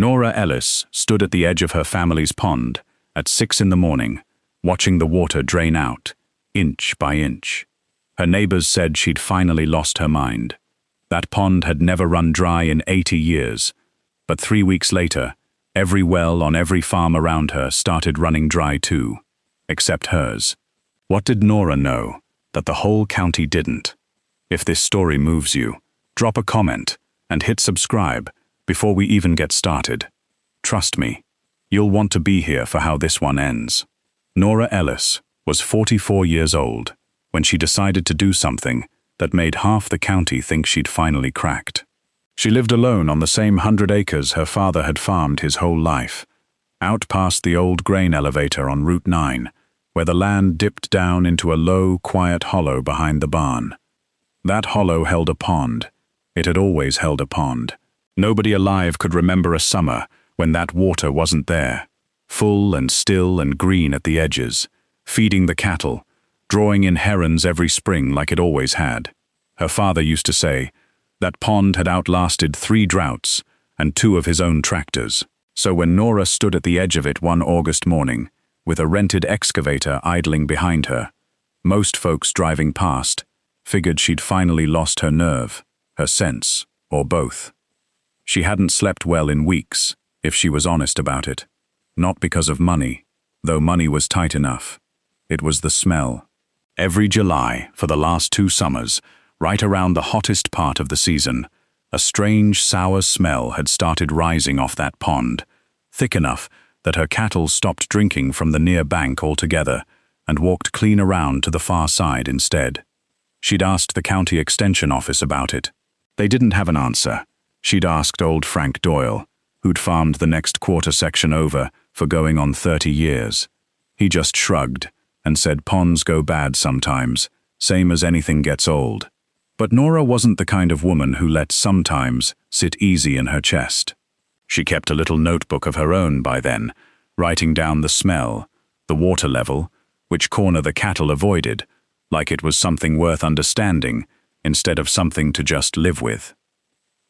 Nora Ellis stood at the edge of her family's pond at 6 in the morning, watching the water drain out, inch by inch. Her neighbors said she'd finally lost her mind. That pond had never run dry in 80 years, but 3 weeks later, every well on every farm around her started running dry too, except hers. What did Nora know that the whole county didn't? If this story moves you, drop a comment and hit subscribe before we even get started. Trust me, you'll want to be here for how this one ends. Nora Ellis was 44 years old when she decided to do something that made half the county think she'd finally cracked. She lived alone on the same 100 acres her father had farmed his whole life, out past the old grain elevator on Route 9, where the land dipped down into a low, quiet hollow behind the barn. That hollow held a pond. It had always held a pond. Nobody alive could remember a summer when that water wasn't there, full and still and green at the edges, feeding the cattle, drawing in herons every spring like it always had. Her father used to say that pond had outlasted 3 droughts and 2 of his own tractors. So when Nora stood at the edge of it one August morning, with a rented excavator idling behind her, most folks driving past figured she'd finally lost her nerve, her sense, or both. She hadn't slept well in weeks, if she was honest about it. Not because of money, though money was tight enough. It was the smell. Every July, for the last 2 summers, right around the hottest part of the season, a strange, sour smell had started rising off that pond, thick enough that her cattle stopped drinking from the near bank altogether and walked clean around to the far side instead. She'd asked the county extension office about it. They didn't have an answer. She'd asked old Frank Doyle, who'd farmed the next quarter section over for going on 30 years. He just shrugged and said ponds go bad sometimes, same as anything gets old. But Nora wasn't the kind of woman who let sometimes sit easy in her chest. She kept a little notebook of her own by then, writing down the smell, the water level, which corner the cattle avoided, like it was something worth understanding instead of something to just live with.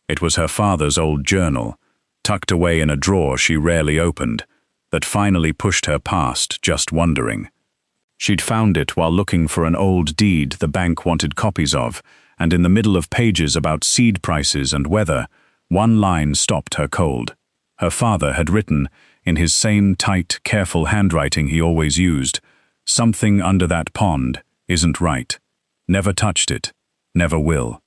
It was her father's old journal, tucked away in a drawer she rarely opened, that finally pushed her past just wondering. She'd found it while looking for an old deed the bank wanted copies of, and in the middle of pages about seed prices and weather, one line stopped her cold. Her father had written, in his same tight, careful handwriting he always used, "Something under that pond isn't right. Never touched it. Never will."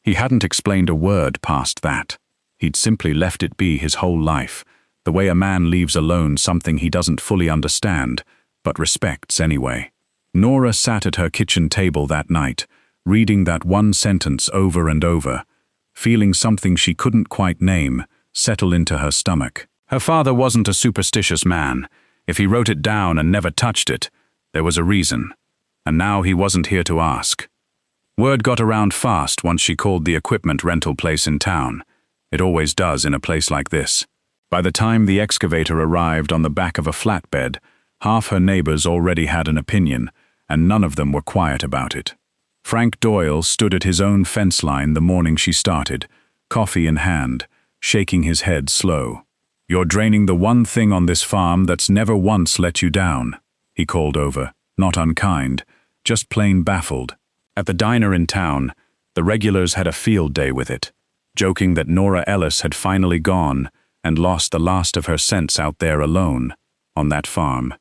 He hadn't explained a word past that. He'd simply left it be his whole life, the way a man leaves alone something he doesn't fully understand, but respects anyway. Nora sat at her kitchen table that night, reading that one sentence over and over, feeling something she couldn't quite name settle into her stomach. Her father wasn't a superstitious man. If he wrote it down and never touched it, there was a reason. And now he wasn't here to ask. Word got around fast once she called the equipment rental place in town. It always does in a place like this. By the time the excavator arrived on the back of a flatbed, half her neighbors already had an opinion, and none of them were quiet about it. Frank Doyle stood at his own fence line the morning she started, coffee in hand, shaking his head slow. "You're draining the one thing on this farm that's never once let you down," he called over, not unkind, just plain baffled. At the diner in town, the regulars had a field day with it, joking that Nora Ellis had finally gone and lost the last of her sense out there alone, on that farm.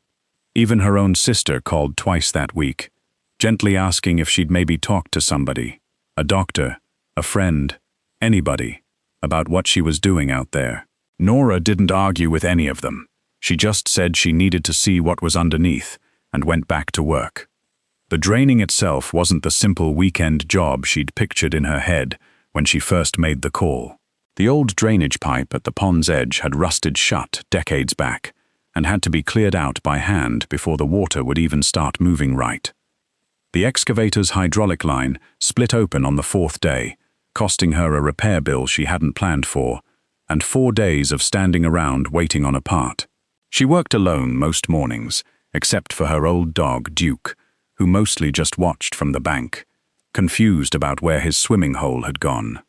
Even her own sister called twice that week, gently asking if she'd maybe talked to somebody, a doctor, a friend, anybody, about what she was doing out there. Nora didn't argue with any of them. She just said she needed to see what was underneath and went back to work. The draining itself wasn't the simple weekend job she'd pictured in her head when she first made the call. The old drainage pipe at the pond's edge had rusted shut decades back and had to be cleared out by hand before the water would even start moving right. The excavator's hydraulic line split open on the 4th day, costing her a repair bill she hadn't planned for, and 4 days of standing around waiting on a part. She worked alone most mornings, except for her old dog, Duke, who mostly just watched from the bank, confused about where his swimming hole had gone.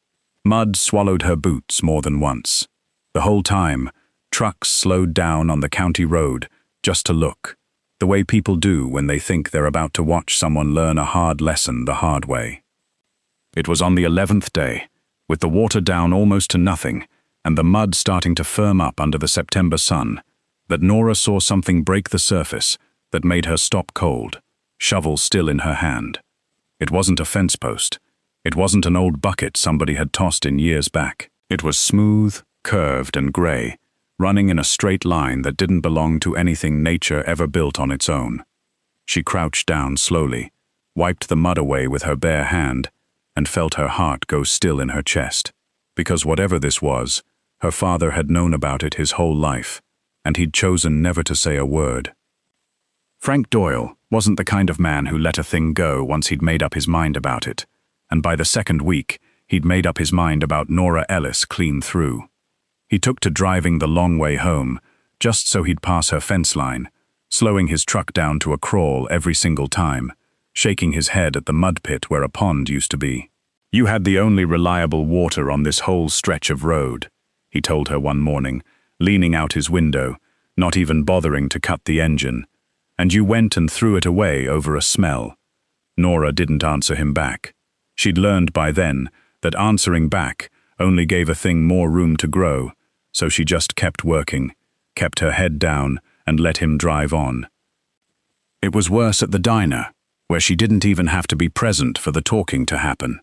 Mud swallowed her boots more than once. The whole time, trucks slowed down on the county road just to look, the way people do when they think they're about to watch someone learn a hard lesson the hard way. It was on the 11th day, with the water down almost to nothing and the mud starting to firm up under the September sun, that Nora saw something break the surface that made her stop cold, shovel still in her hand. It wasn't a fence post. It wasn't an old bucket somebody had tossed in years back. It was smooth, curved, and gray, running in a straight line that didn't belong to anything nature ever built on its own. She crouched down slowly, wiped the mud away with her bare hand, and felt her heart go still in her chest, because whatever this was, her father had known about it his whole life, and he'd chosen never to say a word. Frank Doyle wasn't the kind of man who let a thing go once he'd made up his mind about it, and by the second week, he'd made up his mind about Nora Ellis clean through. He took to driving the long way home, just so he'd pass her fence line, slowing his truck down to a crawl every single time, shaking his head at the mud pit where a pond used to be. "You had the only reliable water on this whole stretch of road," he told her one morning, leaning out his window, not even bothering to cut the engine, "and you went and threw it away over a smell." Nora didn't answer him back. She'd learned by then that answering back only gave a thing more room to grow, so she just kept working, kept her head down, and let him drive on. It was worse at the diner, where she didn't even have to be present for the talking to happen.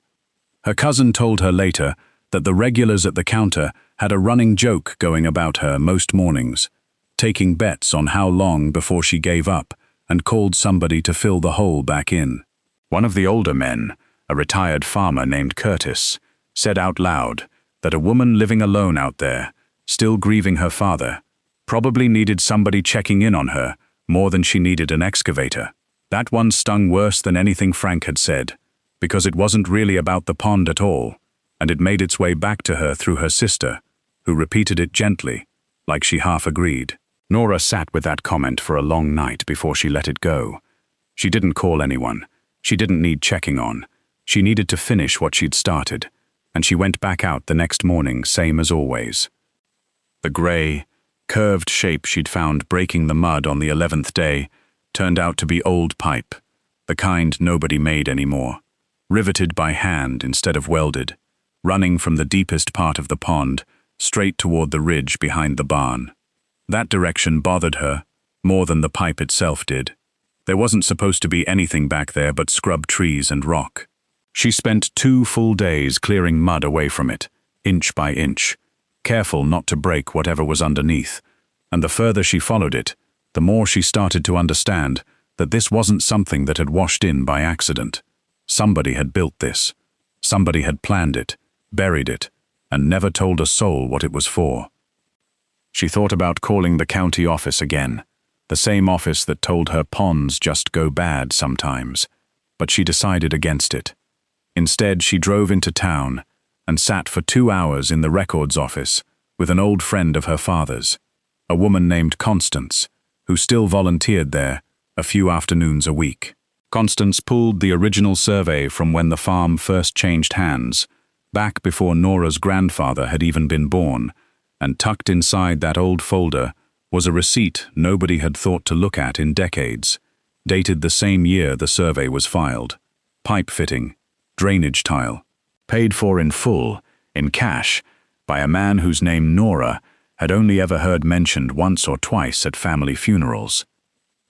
Her cousin told her later that the regulars at the counter had a running joke going about her most mornings, taking bets on how long before she gave up and called somebody to fill the hole back in. One of the older men, a retired farmer named Curtis, said out loud that a woman living alone out there, still grieving her father, probably needed somebody checking in on her more than she needed an excavator. That one stung worse than anything Frank had said, because it wasn't really about the pond at all, and it made its way back to her through her sister, who repeated it gently, like she half agreed. Nora sat with that comment for a long night before she let it go. She didn't call anyone. She didn't need checking on. She needed to finish what she'd started, and she went back out the next morning, same as always. The gray, curved shape she'd found breaking the mud on the 11th day turned out to be old pipe, the kind nobody made anymore, riveted by hand instead of welded, running from the deepest part of the pond straight toward the ridge behind the barn. That direction bothered her more than the pipe itself did. There wasn't supposed to be anything back there but scrub trees and rock. She spent 2 full days clearing mud away from it, inch by inch, careful not to break whatever was underneath, and the further she followed it, the more she started to understand that this wasn't something that had washed in by accident. Somebody had built this. Somebody had planned it, buried it, and never told a soul what it was for. She thought about calling the county office again, the same office that told her ponds just go bad sometimes, but she decided against it. Instead, she drove into town and sat for 2 hours in the records office with an old friend of her father's, a woman named Constance, who still volunteered there a few afternoons a week. Constance pulled the original survey from when the farm first changed hands, back before Nora's grandfather had even been born, and tucked inside that old folder was a receipt nobody had thought to look at in decades, dated the same year the survey was filed. Pipe fitting, drainage tile, paid for in full, in cash, by a man whose name Nora had only ever heard mentioned once or twice at family funerals.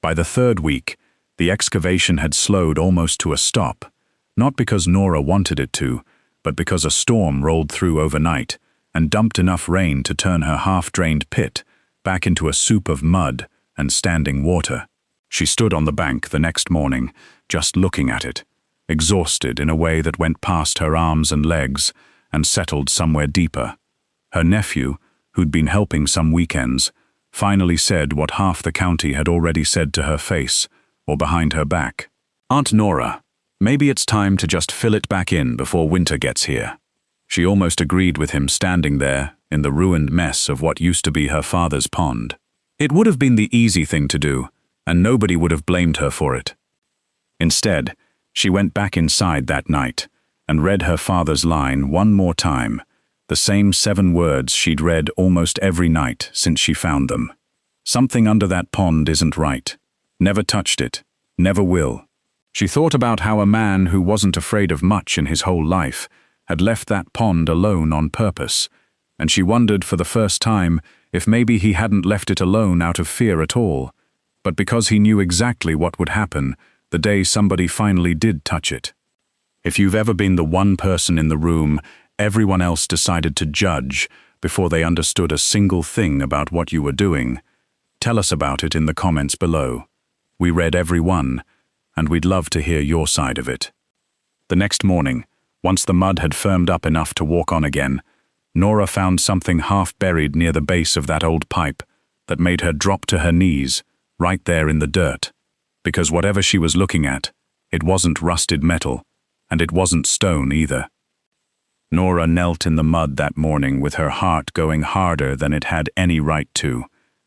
By the 3rd week, the excavation had slowed almost to a stop, not because Nora wanted it to, but because a storm rolled through overnight and dumped enough rain to turn her half-drained pit back into a soup of mud and standing water. She stood on the bank the next morning, just looking at it, exhausted in a way that went past her arms and legs and settled somewhere deeper. Her nephew, who'd been helping some weekends, finally said what half the county had already said to her face or behind her back. "Aunt Nora, maybe it's time to just fill it back in before winter gets here." She almost agreed with him standing there in the ruined mess of what used to be her father's pond. It would have been the easy thing to do, and nobody would have blamed her for it. Instead, she went back inside that night and read her father's line one more time, The same 7 words she'd read almost every night since she found them. Something under that pond isn't right. Never touched it. Never will. She thought about how a man who wasn't afraid of much in his whole life had left that pond alone on purpose, and she wondered for the first time if maybe he hadn't left it alone out of fear at all, but because he knew exactly what would happen the day somebody finally did touch it. If you've ever been the one person in the room everyone else decided to judge before they understood a single thing about what you were doing, tell us about it in the comments below. We read every one, and we'd love to hear your side of it. The next morning, once the mud had firmed up enough to walk on again, Nora found something half buried near the base of that old pipe that made her drop to her knees, right there in the dirt. Because whatever she was looking at, it wasn't rusted metal, and it wasn't stone either. Nora knelt in the mud that morning with her heart going harder than it had any right to,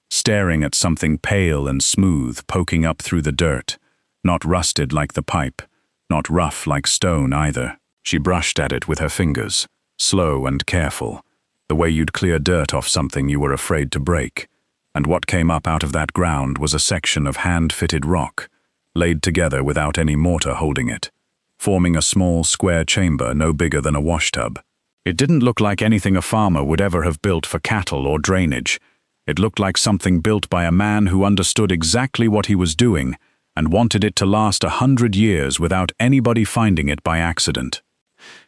staring at something pale and smooth poking up through the dirt, not rusted like the pipe, not rough like stone either. She brushed at it with her fingers, slow and careful, the way you'd clear dirt off something you were afraid to break, and what came up out of that ground was a section of hand-fitted rock, laid together without any mortar holding it, forming a small square chamber no bigger than a washtub. It didn't look like anything a farmer would ever have built for cattle or drainage. It looked like something built by a man who understood exactly what he was doing and wanted it to last 100 years without anybody finding it by accident.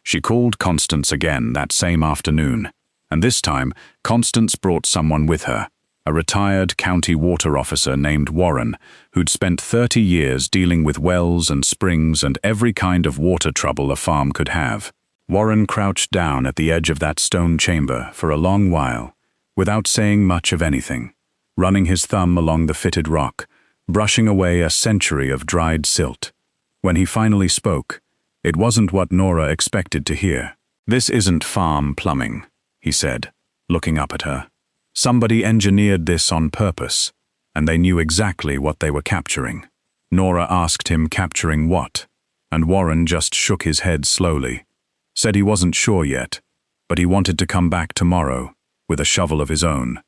She called Constance again that same afternoon, and this time Constance brought someone with her, a retired county water officer named Warren, who'd spent 30 years dealing with wells and springs and every kind of water trouble a farm could have. Warren crouched down at the edge of that stone chamber for a long while, without saying much of anything, running his thumb along the fitted rock, brushing away a century of dried silt. When he finally spoke, it wasn't what Nora expected to hear. "This isn't farm plumbing," he said, looking up at her. "Somebody engineered this on purpose, and they knew exactly what they were capturing." Nora asked him capturing what, and Warren just shook his head slowly, said he wasn't sure yet, but he wanted to come back tomorrow with a shovel of his own.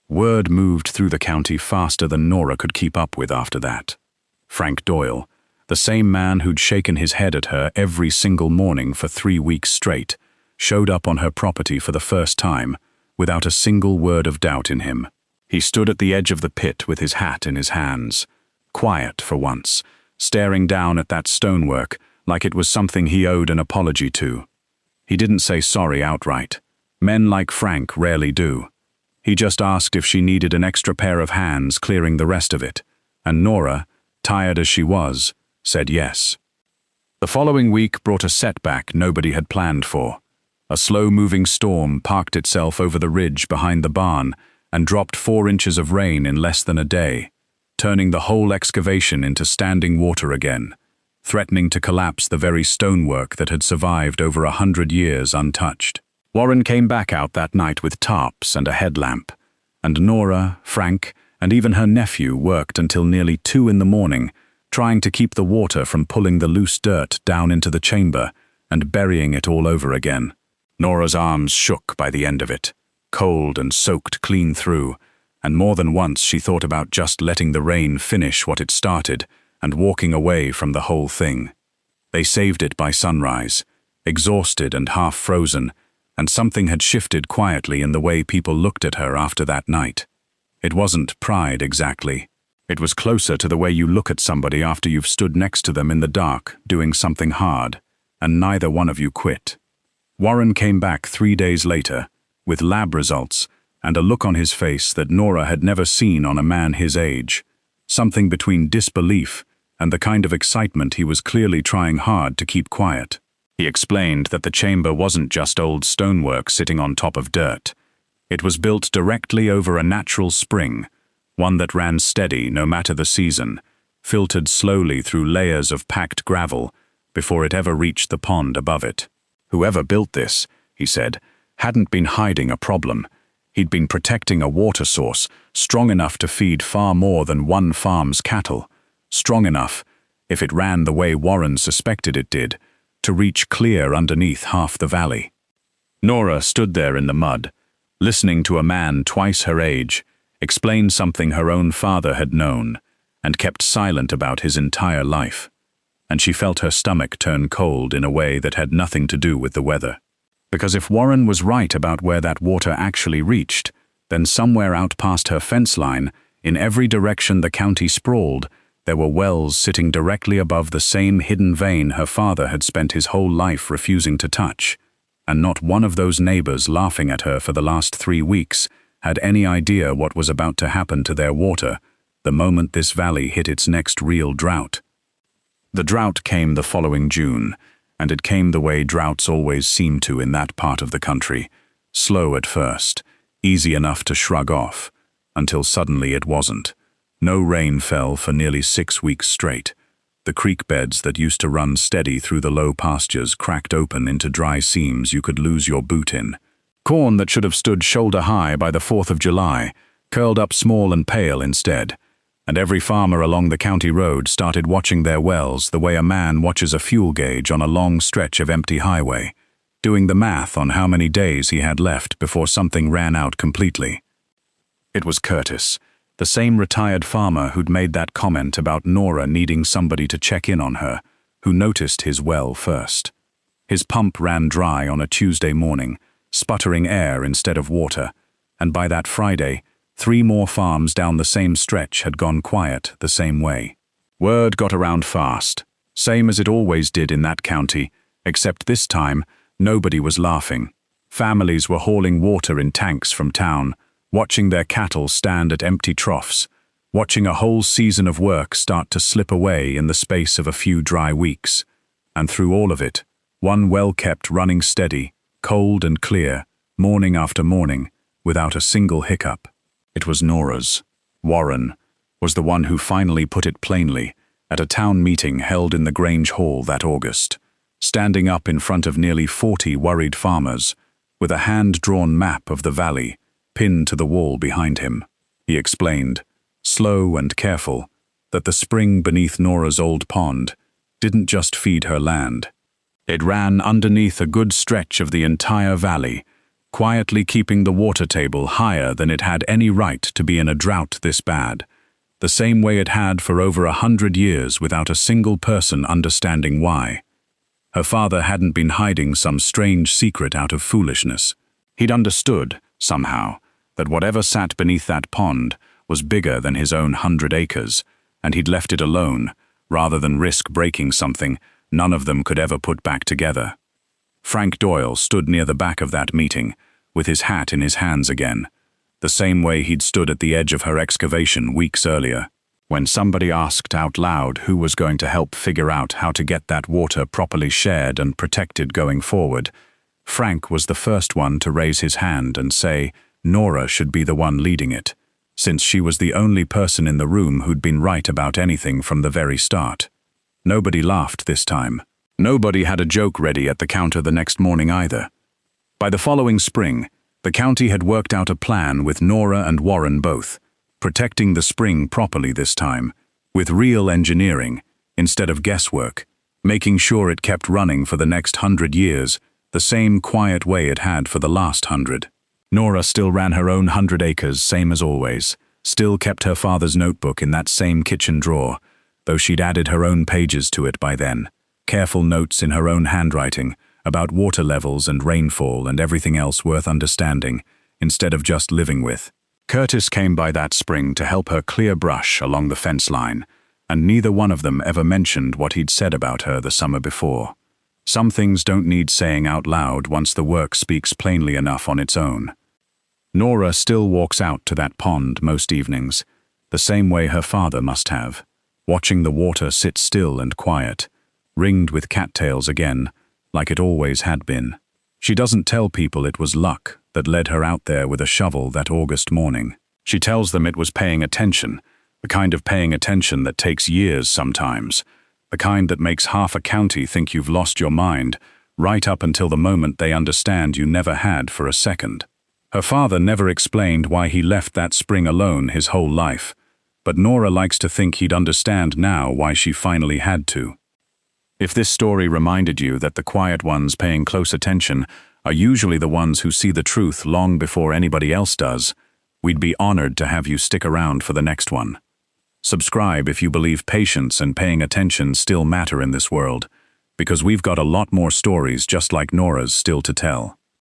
Word moved through the county faster than Nora could keep up with after that. Frank Doyle, the same man who'd shaken his head at her every single morning for 3 weeks straight, showed up on her property for the first time, without a single word of doubt in him. He stood at the edge of the pit with his hat in his hands, quiet for once, staring down at that stonework like it was something he owed an apology to. He didn't say sorry outright. Men like Frank rarely do. He just asked if she needed an extra pair of hands clearing the rest of it, and Nora, tired as she was, said yes. The following week brought a setback nobody had planned for. A slow-moving storm parked itself over the ridge behind the barn and dropped 4 inches of rain in less than a day, turning the whole excavation into standing water again, threatening to collapse the very stonework that had survived over 100 years untouched. Warren came back out that night with tarps and a headlamp, and Nora, Frank, and even her nephew worked until nearly 2 in the morning, trying to keep the water from pulling the loose dirt down into the chamber and burying it all over again. Nora's arms shook by the end of it, cold and soaked clean through, and more than once she thought about just letting the rain finish what it started and walking away from the whole thing. They saved it by sunrise, exhausted and half frozen, and something had shifted quietly in the way people looked at her after that night. It wasn't pride exactly. It was closer to the way you look at somebody after you've stood next to them in the dark doing something hard, and neither one of you quit. Warren came back 3 days later, with lab results and a look on his face that Nora had never seen on a man his age, something between disbelief and the kind of excitement he was clearly trying hard to keep quiet. He explained that the chamber wasn't just old stonework sitting on top of dirt. It was built directly over a natural spring, one that ran steady no matter the season, filtered slowly through layers of packed gravel before it ever reached the pond above it. Whoever built this, he said, hadn't been hiding a problem. He'd been protecting a water source strong enough to feed far more than one farm's cattle, strong enough, if it ran the way Warren suspected it did, to reach clear underneath half the valley. Nora stood there in the mud, listening to a man twice her age explain something her own father had known and kept silent about his entire life. And she felt her stomach turn cold in a way that had nothing to do with the weather. Because if Warren was right about where that water actually reached, then somewhere out past her fence line, in every direction the county sprawled, there were wells sitting directly above the same hidden vein her father had spent his whole life refusing to touch. And not one of those neighbors laughing at her for the last 3 weeks had any idea what was about to happen to their water the moment this valley hit its next real drought. The drought came the following June, and it came the way droughts always seem to in that part of the country, slow at first, easy enough to shrug off, until suddenly it wasn't. No rain fell for nearly 6 weeks straight. The creek beds that used to run steady through the low pastures cracked open into dry seams you could lose your boot in. Corn that should have stood shoulder-high by the 4th of July curled up small and pale instead, and every farmer along the county road started watching their wells the way a man watches a fuel gauge on a long stretch of empty highway, doing the math on how many days he had left before something ran out completely. It was Curtis, the same retired farmer who'd made that comment about Nora needing somebody to check in on her, who noticed his well first. His pump ran dry on a Tuesday morning, sputtering air instead of water, and by that Friday, 3 more farms down the same stretch had gone quiet the same way. Word got around fast, same as it always did in that county, except this time, nobody was laughing. Families were hauling water in tanks from town, watching their cattle stand at empty troughs, watching a whole season of work start to slip away in the space of a few dry weeks. And through all of it, one well kept running steady, cold and clear, morning after morning, without a single hiccup. It was Nora's. Warren was the one who finally put it plainly at a town meeting held in the Grange Hall that August, standing up in front of nearly 40 worried farmers, with a hand-drawn map of the valley pinned to the wall behind him. He explained, slow and careful, that the spring beneath Nora's old pond didn't just feed her land. It ran underneath a good stretch of the entire valley, quietly keeping the water table higher than it had any right to be in a drought this bad, the same way it had for over 100 years without a single person understanding why. Her father hadn't been hiding some strange secret out of foolishness. He'd understood, somehow, that whatever sat beneath that pond was bigger than his own 100 acres, and he'd left it alone, rather than risk breaking something none of them could ever put back together. Frank Doyle stood near the back of that meeting, with his hat in his hands again, the same way he'd stood at the edge of her excavation weeks earlier. When somebody asked out loud who was going to help figure out how to get that water properly shared and protected going forward, Frank was the first one to raise his hand and say Nora should be the one leading it, since she was the only person in the room who'd been right about anything from the very start. Nobody laughed this time. Nobody had a joke ready at the counter the next morning either. By the following spring, the county had worked out a plan with Nora and Warren both, protecting the spring properly this time, with real engineering, instead of guesswork, making sure it kept running for the next 100 years, the same quiet way it had for the last 100. Nora still ran her own 100 acres, same as always, still kept her father's notebook in that same kitchen drawer, though she'd added her own pages to it by then, careful notes in her own handwriting, about water levels and rainfall and everything else worth understanding, instead of just living with. Curtis came by that spring to help her clear brush along the fence line, and neither one of them ever mentioned what he'd said about her the summer before. Some things don't need saying out loud once the work speaks plainly enough on its own. Nora still walks out to that pond most evenings, the same way her father must have, watching the water sit still and quiet, ringed with cattails again, like it always had been. She doesn't tell people it was luck that led her out there with a shovel that August morning. She tells them it was paying attention, the kind of paying attention that takes years sometimes, the kind that makes half a county think you've lost your mind, right up until the moment they understand you never had for a second. Her father never explained why he left that spring alone his whole life, but Nora likes to think he'd understand now why she finally had to. If this story reminded you that the quiet ones paying close attention are usually the ones who see the truth long before anybody else does. We'd be honored to have you stick around for the next one. Subscribe if you believe patience and paying attention still matter in this world, because we've got a lot more stories just like Nora's still to tell.